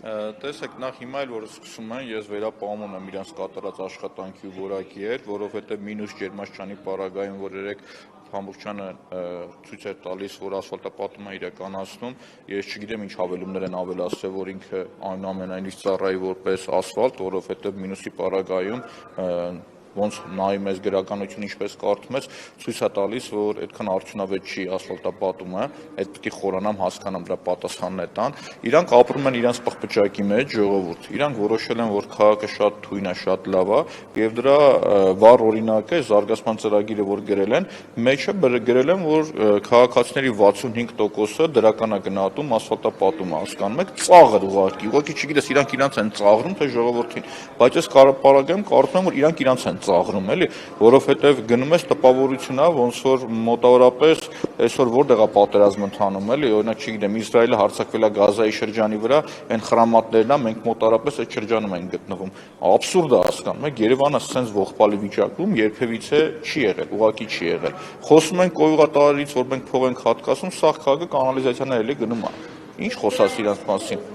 Տեսեք, նախ հիմա էլ որ սկսում են, ես վերապահում եմ իրենց կատարած աշխատանքի ու որակի հետ, որովհետև մինուս Ջերմաշչյանի պարագայում, որ երեք Փամբուկչյանը ցույց էր տալիս, որ ասֆալտապատում է իրականացնում, ես չգիտեմ ինչ հավելումներ են ավելացրել, որ ինքը այնուամենայնիվ ծառայի որպես ասֆալտ, որովհետև մինուսի պարագայում ոնց նայում ես գրականություն ինչպես կարդում ես, ցույց է տալիս, որ այդքան արդյունավետ չի ասֆալտապատումը, այդ պետք է խորանամ, հասկանամ դրա պատասխանն է տան։ Իրանք ապրում են իրենց պղպջակի մեջ, ժողովուրդ։ Իրանք որոշել են, որ քաղաքը շատ թույն է, շատ լավ է, եւ դրա վառ օրինակը զարգացման ծրագիրը, որ գրել են, մեջը գրել են, որ քաղաքացիների 65%-ը դրական է գնահատում ասֆալտապատումը, հասկանում եք, ծաղր ուղղակի չգիտես, իրանք իրենց են ծաղրում, թե ժողովրդին, բայց ես պարագայում կարդում եմ, որ իրանք իրենց են ծաղրում, էլի, որովհետև գնում ես տպավորություն է, ոնց որ մոտավորապես այսօր որտեղ է պատերազմ ընթանում, էլի, օրինակ չգիտեմ, Իսրայելը հարձակվել է Գազայի շրջանի վրա, այն խրամատներն է, մենք մոտավորապես այդ շրջանում ենք գտնվում։ Աբսուրդ է, հասկանում եք, Երևանը սենց ողբալի վիճակում երբևիցե չի եղել, ուղղակի չի եղել։ Խոսում են կոյուղատարից, որ մենք փող ենք հատկացնում, սաղ քաղաքը կանալիզացիաներ էլի գնում է։ Ինչ խոսաս իրանց մասին։